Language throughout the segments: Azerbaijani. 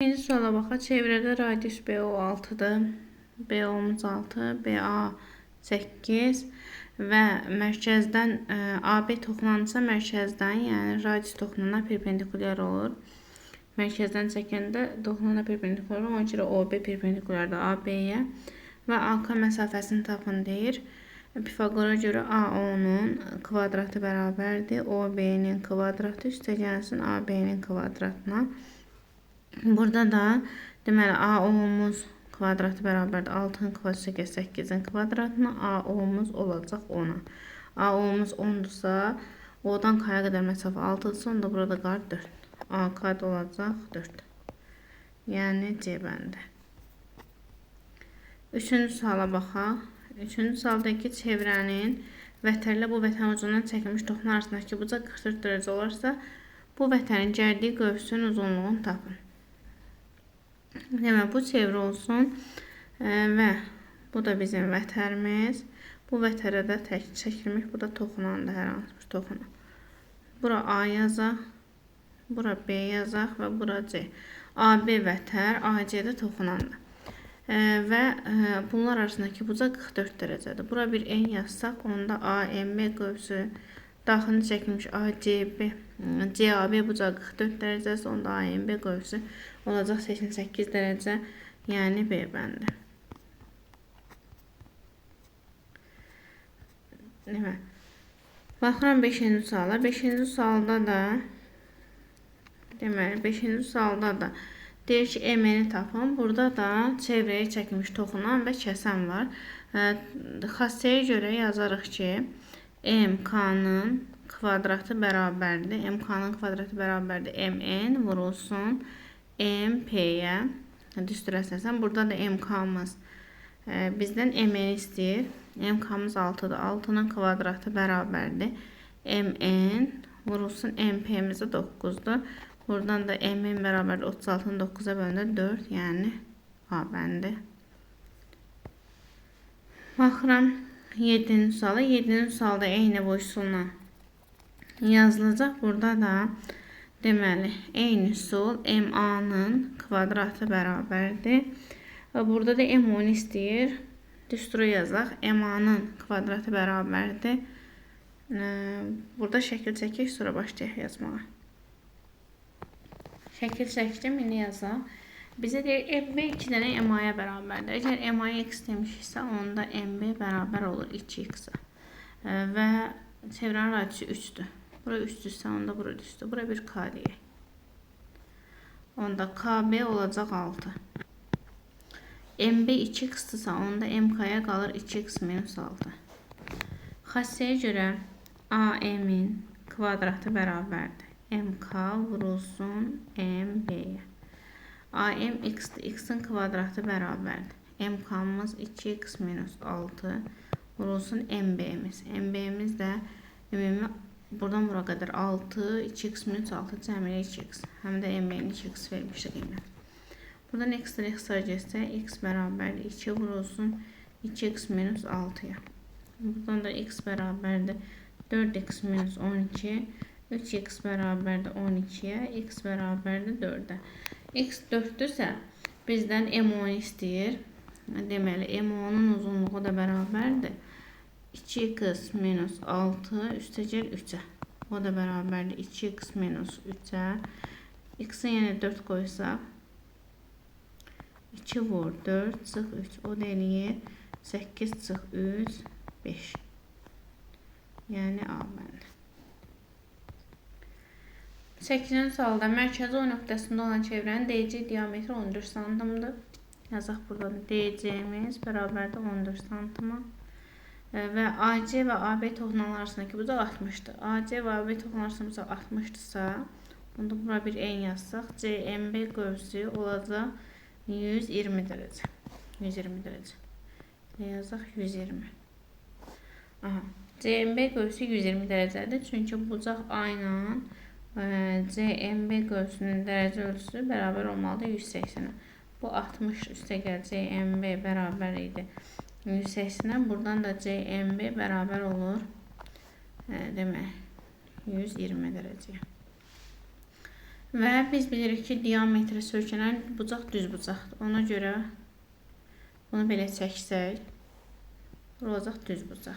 Birinci suala baxaq. Çevrədə radius BO 6-dır. BO-muz 6, BA 8 və mərkəzdən AB toxunansa mərkəzdən, yəni radius toxunana perpendikulyar olur. Mərkəzdən çəkəndə toxunana perpendikulyar olur. Ona görə OB perpendikulyardır AB-yə və AK məsafəsini tapın deyir. Pifaqora görə AO-nun kvadratı bərabərdir OB-nin kvadratı üstəgəlsin AB-nin kvadratına. Burada da deməli AO-muz kvadratı bərabərdir 6-nın kvadratı 8-in kvadratına. AO-muz olacaq 10-a. AO-muz 10-dursa, O-dan K-ya qədər məsafə 6-dırsa, onda burada qar 4. AK da olacaq 4. Yəni C bəndi. Üçüncü suala baxaq. Üçüncü sualdakı çevrənin vətərlə bu vətərin ucundan çəkilmiş toxum arasındakı bucaq 44 dərəcə olarsa, bu vətərin gərdiyi qövsünün uzunluğunu tapın. Demək, bu çevrə olsun və bu da bizim vətərimiz. Bu vətərə də çəkilmiş, bu da toxunandır, hər hansı bir toxunan. Bura A yazaq, bura B yazaq və bura C. AB vətər, AC-də toxunandır. Və bunlar arasındakı bucaq 44 dərəcədir. Bura bir en yazsaq, onda AMB qövsü daxilini çəkilmiş CAB bucağı 44 dərəcəsi, onda AMB qövsü olacaq 88 dərəcə, yəni B bəndi. Baxıram 5-ci suala. 5-ci sualda da deməli 5-ci sualda da deyir ki, MN-i tapın. Burada da çevrəyə çəkilmiş toxunan və kəsən var. Xassəyə görə yazarıq ki, MK-nın kvadratı bərabərdir. MK-nın kvadratı bərabərdir MN vurulsun MP-yə. Düzdür əsasən. Burada da MK-mız bizdən MN istəyir. MK-mız 6-dır. 6-nın kvadratı bərabərdir MN vurulsun MP-mizə 9-dur. Buradan da MN bərabərdir 36-nın 9-a bölündə 4, yəni A bəndi. Baxıram 7-ci suala. 7-ci sualda eyni boy üsulla yazılacaq. Burada da deməli eyni üsul MA-nın kvadratı bərabərdir. Burada da M10 istəyir. Düstur yazaq. MA-nın kvadratı bərabərdir. Burada şəkil çəkək, sonra başlayaq yazmağa. Şəkil çəkdim, indi yazaq. Bizə deyir, MB 2 dənə MA-ya bərabərdir. Əgər MA-ya x demişiksə, onda MB bərabər olur 2x-a. Və çevrənin radiusu 3-dür. Bura 3-dürsə, onda bura düzdür. Bura bir K deyək. Onda KB olacaq 6. MB 2x-dırsa, onda MK-ya qalır 2x minus 6. Xassəyə görə AM-in kvadratı bərabərdir MK vurulsun MB-yə. AM x-dir. X-in kvadratı bərabərdir. MK-mız 2x minus 6 vurulsun MB-miz. MB-miz də ümumi buradan bura qədər 6, 2x minus 6 cəmilə 2x. Həm də MB-ni 2x vermişdir qiymət. Buradan x-dir, x-lara geçsə, x bərabərdir 2 vurulsun 2x minus 6-ya. Buradan da x bərabərdir 4x minus 12. 3x bərabərdir 12-yə, x bərabərdir 4-ə. X 4-dürsə, bizdən M10 istəyir. Deməli, M10-un uzunluğu da bərabərdir 2x minus 6 üstəgəl 3-ə. O da bərabərdir 2x minus 3-ə. X-in yenə 4 qoysaq, 2 vur 4 çıx 3. O da eləyir 8 çıx 3, 5. Yəni A bəndi. 8-ci sualda mərkəzi O nöqtəsində olan çevrənin DC diametri 14 santimdir. Yazaq buradan DC-miz bərabərdir 14 santima. Və AC və AB toxunanlar arasındakı bucaq 60-dır. AC və AB toxunanlar arasındakı bucaq 60-dırsa, onda bura bir en yazsaq, CMB qövsü olacaq 120 dərəcə. 120 dərəcə. Yazaq 120. Aha. CMB qövsü 120 dərəcədir. Çünki bucaq A ilə CMB qövsünün dərəcə ölçüsü bərabər olmalıdır 180-ə. Bu 60 üstəgəl CMB bərabər idi 180-ə. Buradan da CMB bərabər olur demək 120 dərəcəyə. Və biz bilirik ki, diametri söykənən bucaq düz bucaqdır. Ona görə bunu belə çəksək, bu olacaq düz bucaq.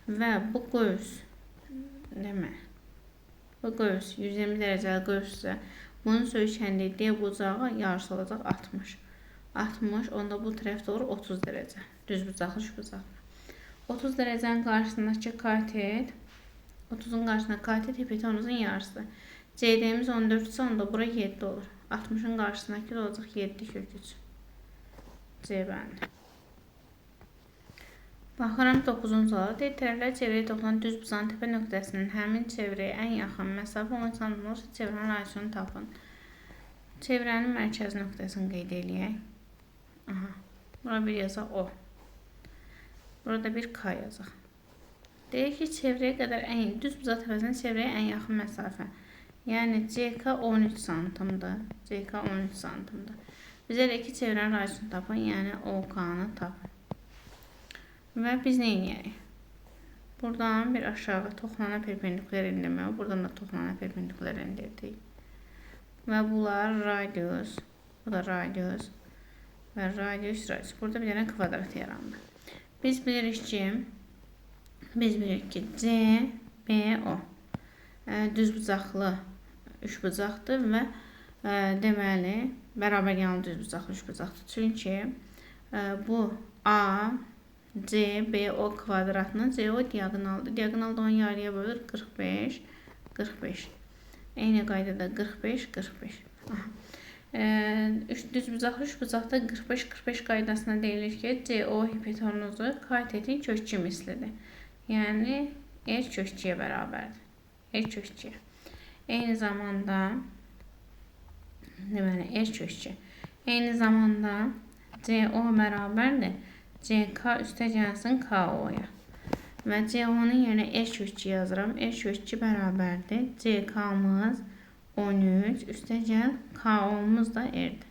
Və bu qövs, bu qövs 120 dərəcəli qövssə, bunun söykəndiyi D bucağı yarısı olacaq 60. 60, onda bu tərəf doğru 30 dərəcə. Düz bucaqlı, üç bucaqlı. 30 dərəcənin qarşısındakı katet, 30-un qarşısındakı katet hipotenuzun yarısı. CD'miz 14 ise onda bura 7 olur. 60'ın karşısındaki de olacaq 7 kök 3. C bəndi. Baxıram 9-cu suala. Deyir, tərəflər çevrəyə toxunan düz bucağın təpə nöqtəsinin həmin çevrəyə ən yaxın məsafə 10 cm olursa çevrənin radiusunu tapın. Çevrənin mərkəz nöqtəsini qeyd eləyək. Aha. Bura bir yazaq O. Burada bir K yazaq. Deyir ki, çevrəyə qədər düz bucaq təpəsinin çevrəyə ən yaxın məsafə. Yəni CK 13 santimdir. CK 13 santimdir. Bizə elə ki, çevrənin radiusunu tapın, yəni OK-nı tapın. Və biz nə edəyik? Buradan bir aşağı toxunana perpendikulyar endirmək, buradan da toxunana perpendikulyar endirdik. Və bunlar radius, bu da radius və radius. Burada bir dənə kvadrat yarandı. Biz bilirik ki, CBO düz bucaqlı üç bucaqdır və deməli bərabər yanlı düz bucaqlı üç bucaqdır. Çünki bu ACBO kvadratının CO diagonaldır. Diagonal da onu yarıya bölür 45, 45. Eyni qaydada 45, 45. Düz bucaqlı üç bucaqda 45, 45 qaydasına deyilir ki, CO hipotenuzu katetin kökçü mislidir. Yəni R kökçüyə bərabərdir. R kökçüyə. Eyni zamanda deməli R kökçü. Eyni zamanda CO bərabərdir. CK üstə gəlsin KO-ya. Və CO-nun yerinə R kökçü yazıram. R kökçü bərabərdir. CK-mız 13 üstə gəl KO-muz da R-dir.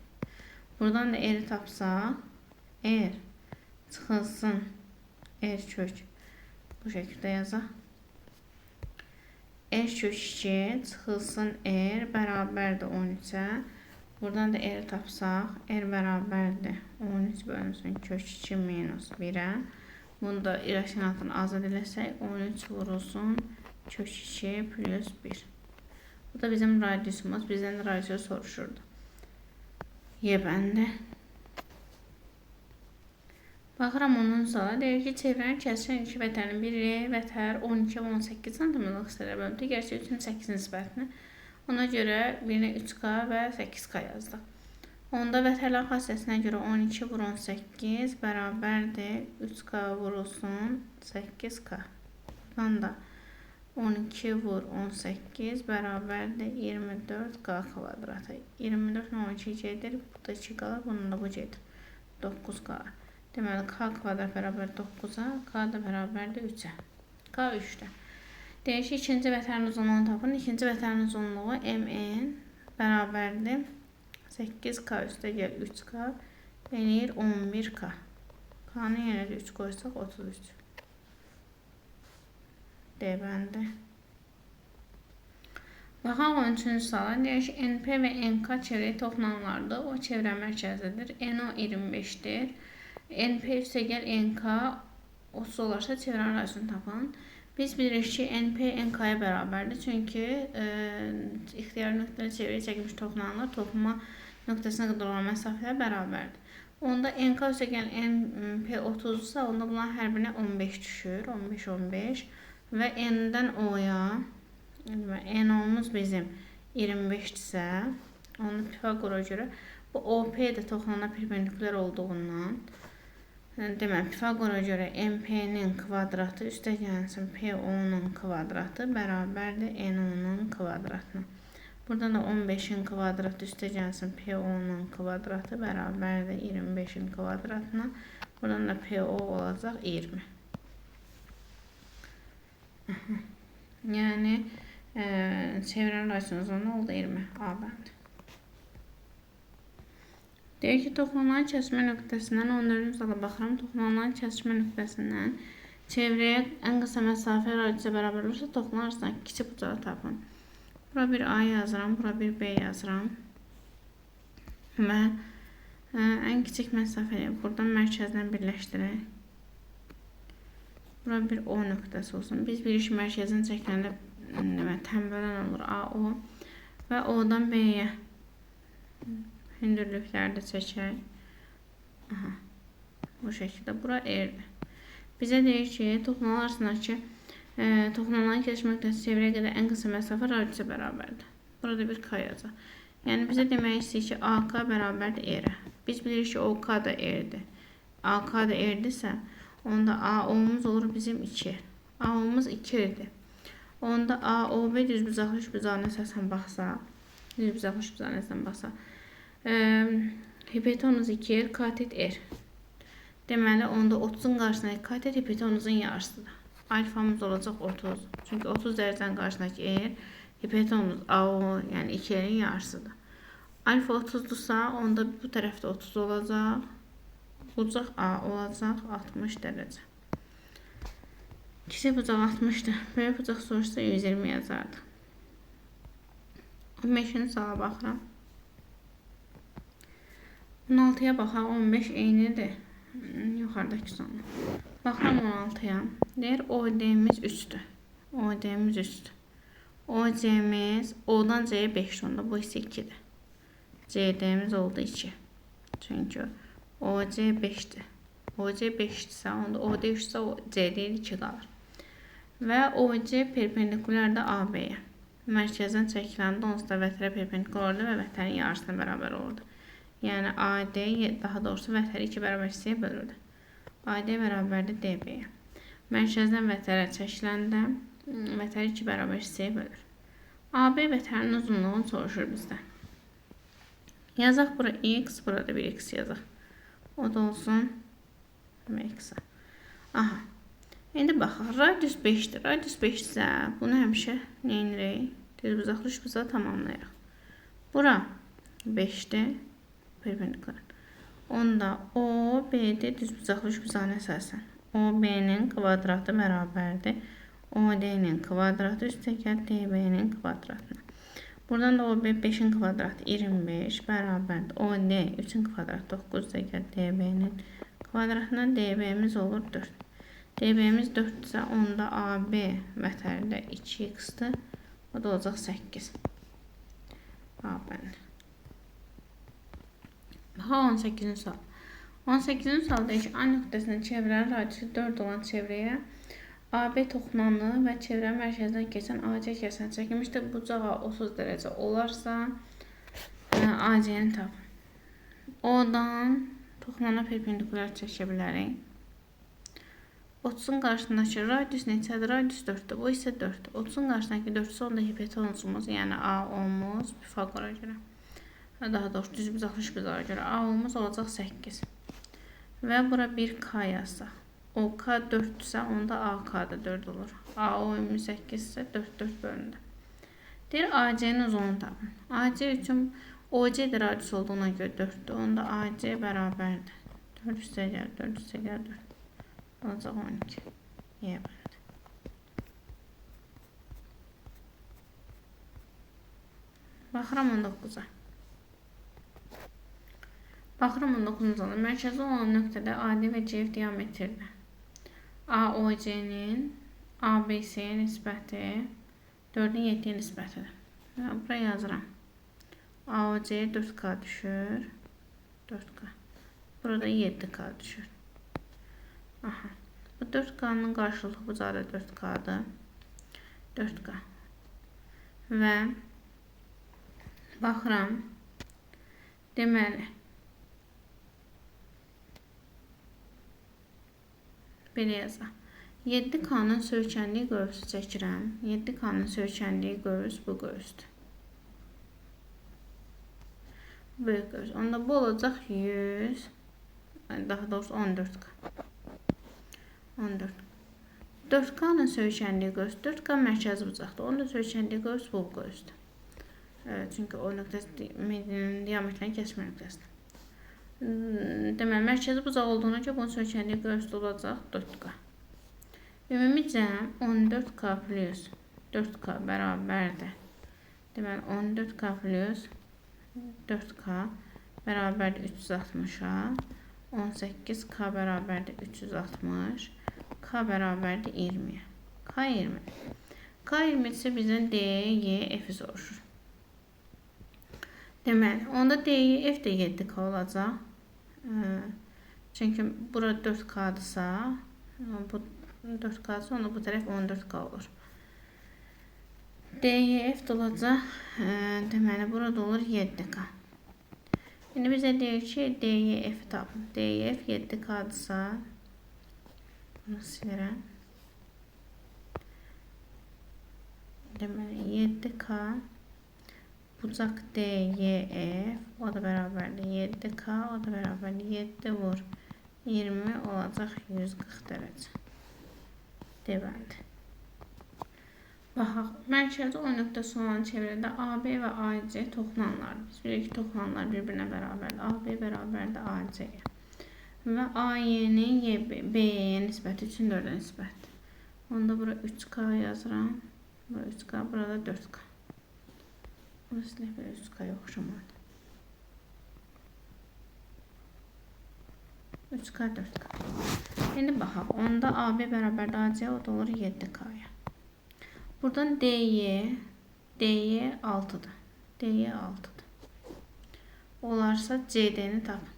Buradan da R-i tapsaq, R çıxılsın R kök. Bu şəkildə yazaq. R kök 2 çıxılsın R bərabərdir 13-ə. Buradan da R tapsaq, R bərabərdir 13 bölünsün kök 2 minus 1-ə. Bunu da irrasionaldan azad eləsək, 13 vurulsun kök 2 plus 1. Bu da bizim radiusumuz. Bizdən radiusu soruşurdu. Y bəndi. Baxıram onun suala. Deyir ki, çevrənin kəsişən iki vətənin biri vətər 12 və 18 cm-lıq hissələrə bölündü. Gerçi 3-ün 8 nisbətini. Ona görə birinə 3K və 8K yazdıq. Onda vətərlər xassəsinə görə 12 vur 18 bərabərdir 3K vurulsun 8K. Buradan da 12 vur 18 bərabərdir 24K kvadratı. 24 ilə 12 gedir. Bu da 2 qalır. Bunun da bu gedir. 9K. Deməli, K kvadrat bərabər 9-a, K da bərabərdir 3-ə. K 3-də. Deyir ki, ikinci vətərin uzunluğunu tapın. İkinci vətərin uzunluğu MN bərabərdir 8K üstə gəl 3K eləyir 11K. K-nı yenə də 3 qoysaq 33. D bəndi. Baxaq 13-cü suala. Deyir ki, NP və NK çevrəyə toxunanlardır. O çevrə mərkəzidir. NO 25-dir. NP üstə gəl NK 30 olarsa çevrənin radiusunu tapın. Biz bilirik ki, NP NK-ya bərabərdir. Çünki ixtiyari nöqtəli çevrəyə çəkilmiş toxunanlar toxunma nöqtəsinə qədər olan məsafəyə bərabərdir. Onda NK üstə gəl NP 30-sa, onda bunların hər birinə 15 düşür. 15, 15 və N-dən O-ya NO-muz bizim 25-dirsə, onu Pifagora görə bu OP də toxunana perpendikulyar olduğundan deməli, Pifagora görə MP-nin kvadratı üstə gəlsin PO-nun kvadratı bərabərdir NO-nun kvadratına. Buradan da 15-in kvadratı üstə gəlsin PO-nun kvadratı bərabərdir 25-in kvadratına. Buradan da PO olacaq 20. Yəni, çevrənin radiusunun uzunluğu oldu 20. A bəndi. Deyir ki, toxunanların kəsişmə nöqtəsindən 14-cü suala baxıram. Toxunanların kəsişmə nöqtəsindən çevrəyə ən qısa məsafə radiusa bərabər olursa toxunan arasındakı kiçik bucağı tapın. Bura bir A yazıram, bura bir B yazıram. Və ən kiçik məsafəni buradan mərkəzdən birləşdirək. Bura bir O nöqtəsi olsun. Biz bilirik mərkəzin çəkiləndə tənbələn olur AO və O'dan B'yə hündürlükləri də çəkək. Aha, bu şəkildə. Bura R'dir. Bizə deyir ki, toxumalar arasındakı toxumaların keçmək nöqtəsi çevrəyə qədər ən qısa məsafə radiusa bərabərdir. Burada bir K yazaq. Yəni bizə demək istəyir ki, AK bərabərdir R-ə. Biz bilirik ki, OK da R-dir. AK da R-dirsə, onda AO'muz olur bizim 2R. AO'muz 2R-dir. Onda AOB düzbucaqlı üçbucağına əsasən baxsaq, hipotenuz 2R, katet R. Deməli, onda 30'un qarşısındakı katet hipotenuzun yarısıdır. Alfamız olacaq 30. Çünki 30 dərəcənin qarşısındakı R, hipotenuz AO, yəni 2R'in yarısıdır. Alfa 30'dursa, onda bu tərəfdə 30 olacaq. Bucaq A olacaq 60 dərəcə. İkisi bucaq 60'dır. Böyük bucaq soruşsa 120 yazardı. 15'in sağa baxıram. 16'ya baxaq. 15 eynidir. Yuxarıdakı sonu. Baxıram 16'ya. Deyir OD'miz 3'dür. OD'miz 3'dür. OC'miz O'dan C'ye 5'dir. Onda bu isə 2'dir. CD'miz oldu 2. Çünki OC 5'dir. OC 5'dirsə, onda OD 3'sə CD 2 qalır. Və OC perpendikulərdə AB'yə. Mərkəzdən çəkiləndə onsuz da vətərə perpendikular olurdu və vətərin yarısına bərabər olurdu. Yəni AD, daha doğrusu vətəri 2 bərabər hissəyə bölürdü. AD bərabərdir DB'yə. Mərkəzdən vətərə çəkiləndə vətəri 2 bərabər hissəyə bölür. AB vətərinin uzunluğunu soruşur bizdən. Yazaq bura X, burada bir X yazaq. O da olsun X. Aha. İndi baxaq. Radius 5'dir. Radius 5'dirsə, bunu həmişə neyinirək? Düzbucaqlı üçbucağı tamamlayırıq. Bura 5'dir. Perpendikular. Onda OB'dir düzbucaqlı üçbucağına əsasən. OB'nin kvadratı bərabərdir. OD'nin kvadratı üstəgəl DB'nin kvadratına. Buradan da OB 5'in kvadratı 25 bərabərdir. OD 3'in kvadratı 9 üstəgəl DB'nin kvadratına. DB'miz olur 4. DB'miz 4'dürsə, onda AB vətərdə 2x'dir. O da olacaq 8. AB'nin. Baxa 18'in sual. 18'in sualda ki, A nöqtəsinin çevrənin radiusu 4 olan çevrəyə AB toxunanlığı və çevrə mərkəzindən keçən AC kəsəni çəkilmişdir. Bucağa 30 dərəcə olarsa AC-ni tapın. O'dan toxunana perpendikular çəkə bilərik. 30'un qarşısındakı radius neçədir? Radius 4'dür. Bu isə 4'dür. 30'un qarşısındakı 4'sə onda hipotenuzumuz, yəni AO'muz Pifagora görə. Daha doğrusu düzbucaqlı üçbucağa görə AO'muz olacaq 8. Və bura bir K yazsaq. OK 4'dürsə, onda AK da 4 olur. AO 28 isə 4 bölündü. Deyir AC'nin uzunluğunu tapın. AC üçün OC də radius olduğuna görə 4'dür. Onda AC bərabərdir. 4 üstəgəl 4. Olacaq 12. Y bəndi. Baxıram 19'a. Baxıram 19'a. Mərkəzi olan nöqtədə AD və CF diametrdir. AOC'nin ABC'yə nisbəti 4'ün 7'yə nisbətidir. Buraya yazıram. AOC'yə 4K düşür. 4K. Burada 7K düşür. Aha. Bu 4K'nın qarşılıqlı bucağı da 4K'dır. 4K. Və baxıram. Deməli. Belə yazaq. 7K'nın söykənliyi qövsü çəkirəm. 7K'nın söykənliyi qövs bu qövsdür. Böyük qövs. Onda bu olacaq 100. Daha doğrusu 14K. 14. 4K'nın söykənliyi qövs. 4K mərkəzi bucaqdır. Onun da söykənliyi qövs bu qövsdür. Çünki o nöqtəsi diametrini kəsmə nöqtəsidir. Deməli, mərkəzi bucaq olduğuna görə bunun söykənliyi qövsdə olacaq 4K. Ümumi cəm 14K plus 4K bərabərdir Deməli 14K plus 4K bərabərdir 360-a. 18K bərabərdir 360. K bərabərdir 20-yə. K 20. K 20 isə bizdən D, Y, F soruşur. Deməli, onda D, Y, F də 7K olacaq. Çünki bura 4K-dırsa, bu 4K-dırsa, onda bu tərəf 14K olur. D, Y, F də olacaq. Deməli, burada olur 7K. İndi bizə deyir ki, D, Y, F tapın. D, Y, F 7K-dırsa, bunu silirəm. Deməli, 7K bucaq D, Y, F o da bərabərdir 7K, o da bərabərdir 7 vur 20 olacaq 140 dərəcə. Deməlidir. Baxaq, mərkəzi O nöqtəsi olan çevrədə AB və AC toxunanlardır. Biz bilirik ki, toxunanlar bir-birinə bərabərdir. AB bərabərdir AC-yə. Və AY-nin BY-yə nisbəti üçün 4-ə nisbətdir. Onda bura 3K yazıram. Bura 3K, burada 4K. Burası da belə 3K-ya oxşamadı. 3K, 4K. İndi baxaq, onda AB bərabərdir AC-yə, o da olur 7K-ya. Buradan DY 6'dır. DY 6'dır. Olarsa CD-ni tapın.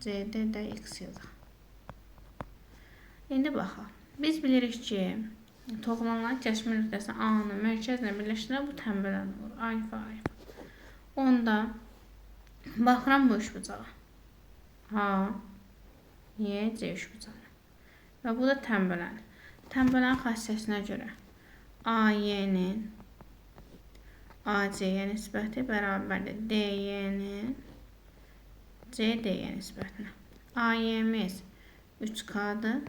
CD də X yazaq. İndi baxaq. Biz bilirik ki, toxunanların kəsmə nöqtəsi A-nı mərkəzlə birləşdirən bu tənbələn olur. Alfa, alfa. Onda baxıram bu üçbucağa. A, Y, C üçbucağı. Və bu da tənbələn. Tənbələn xassəsinə görə AY-nin AC-yə nisbəti bərabərdir DY-nin CD-yə nisbətinə. AY-miz 3K-dır.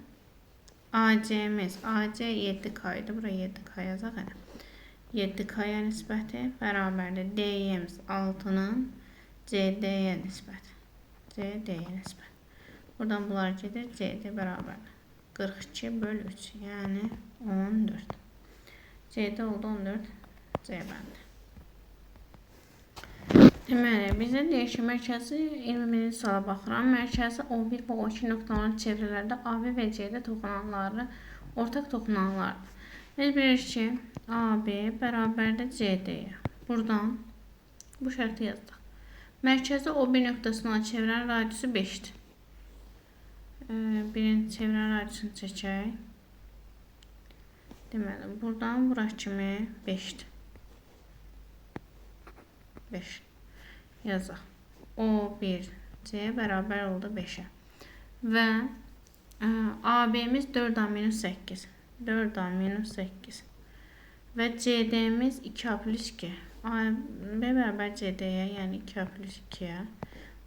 AC-miz AC 7K idi. Bura 7K yazaq. 7K-yə nisbəti bərabərdir DY-miz 6-nın CD-yə nisbəti. CD-yə nisbəti. Buradan bunlar gedir. CD bərabərdir 42 böl 3. Yəni 14. CD oldu 14. C bəndi. Deməli, bizə deyir ki, mərkəzi 21-ci suala baxıram. Mərkəzi O1 və O2 nöqtələrin çevrələrdə AB və CD toxunanları ortaq toxunanlardır. Biz bilirik ki, AB bərabərdir CD-yə. Buradan bu şərti yazdıq. Mərkəzi O1 nöqtəsini olan çevrənin radiusu 5-dir. Birinci çevrənin radiusunu çəkək. Deməli, buradan bura kimi 5-dir. 5 yazaq. O1C bərabər oldu 5-ə. Və AB-miz 4A-8. 4A-8. Və CD-miz 2A plus 2. AB bərabər CD-yə, yəni 2A plus 2-yə.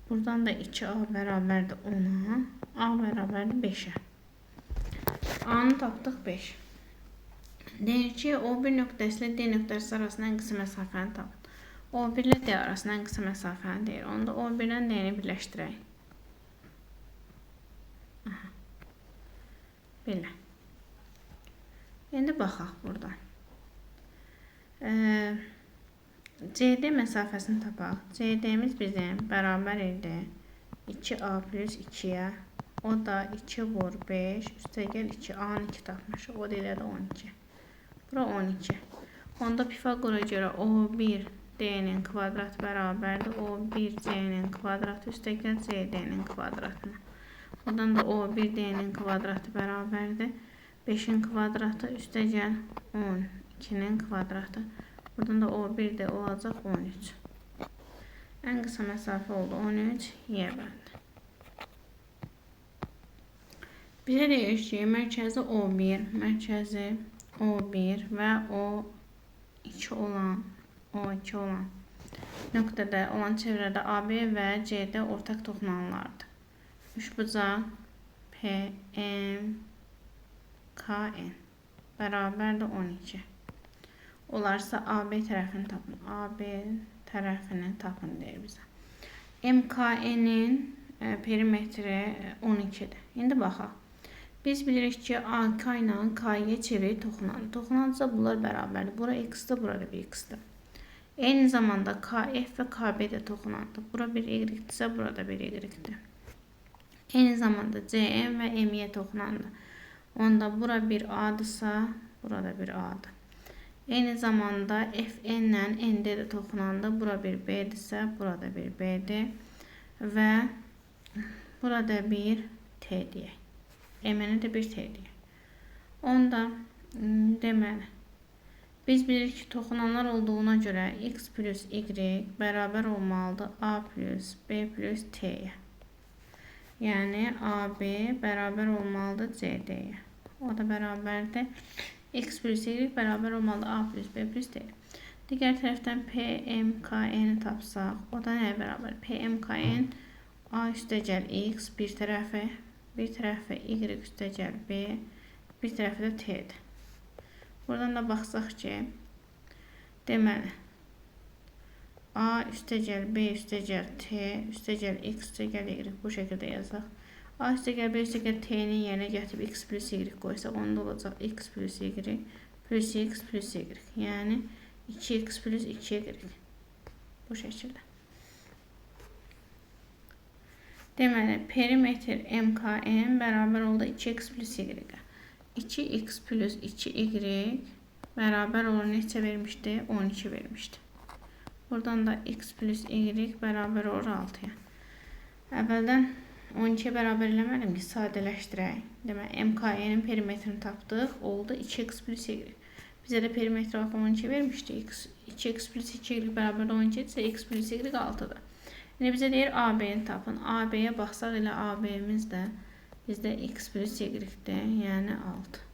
Buradan da 2A bərabərdir 10-a. A bərabərdir 5-ə. A-nı tapdıq 5. Deyir ki, O1 nöqtəsi ilə D nöqtəsi arasında ən qısa məsafəni tapın. O1 ilə D arasında ən qısa məsafəni deyir. Onda O1 ilə D-ni birləşdirək. Belə. İndi baxaq buradan. CD məsafəsini tapaq. CD-miz bizim bərabər idi 2A plus 2-yə. O da 2 vur 5. Üstəgəl 2A-nı 2 tapmışıq. O da elə də 12. Bura 12. Onda Pifagora görə O1 D-nin kvadratı bərabərdir O1 C-nin kvadratı üstəgəl CD-nin kvadratına. Oradan da O1 D-nin kvadratı bərabərdir 5-in kvadratı üstəgəl 12-nin kvadratı. Buradan da O1 D olacaq 13. Ən qısa məsafə oldu 13. Y bəndi. Bizə deyir ki, mərkəzi O1 və O2 olan nöqtədə olan çevrədə AB və CD ortaq toxunanlardır. Üçbucaq PMKN bərabərdir 12. Olarsa AB tərəfini tapın. AB tərəfini tapın deyir bizə. MKN-in perimetri 12-dir. İndi baxaq. Biz bilirik ki, AK ilə K'yə çevrəyi toxunandır. Toxunandısa bunlar bərabərdir. Bura X-dir, burada bir X-dir. Eyni zamanda KF və KB də toxunandır. Bura bir y-dirsə, burada bir y-dir. Eyni zamanda CM və M-yə toxunandır. Onda bura bir A-dırsa, burada bir A-dır. Eyni zamanda FN ilə ND də toxunandır. Bura bir B-dirsə, burada bir B-dir. Və burada bir T deyək. M-nə də bir T deyək. Onda deməli, biz bilirik ki, toxunanlar olduğuna görə x plus y bərabər olmalıdır A plus B plus T'yə. Yəni, AB bərabər olmalıdır CD-yə. O da bərabərdir. X plus y bərabər olmalıdır A plus B plus T'yə. Digər tərəfdən PMKN-i tapsaq, o da nəyə bərabər? PMKN A üstəgəl x bir tərəfi y üstəgəl B, bir tərəfi də T'dir. Buradan da baxsaq ki, deməli, A üstəgəl B üstəgəl T üstəgəl x üstəgəl y bu şəkildə yazaq. A üstəgəl B üstəgəl T'nin yerinə gətirib x plus y qoysaq, onda olacaq x plus y plus x plus y. Yəni, 2x plus 2y. Bu şəkildə. Deməli, perimetr MKN bərabər oldu 2x plus y-ə. 2x plus 2y bərabər olur neçə vermişdi? 12 vermişdi. Buradan da x plus y bərabər olur 6-ya. Əvvəldən 12-yə bərabər eləmədim ki, sadələşdirək. Deməli, MKN-in perimetrini tapdıq. Oldu 2x plus y. Bizə də perimetri 12 vermişdi. 2x plus 2y bərabər 12 isə x plus y 6-dır. Yəni, bizə deyir AB-ni tapın. AB-yə baxsaq elə AB-miz də bizdə x plus y-dir, yəni 6.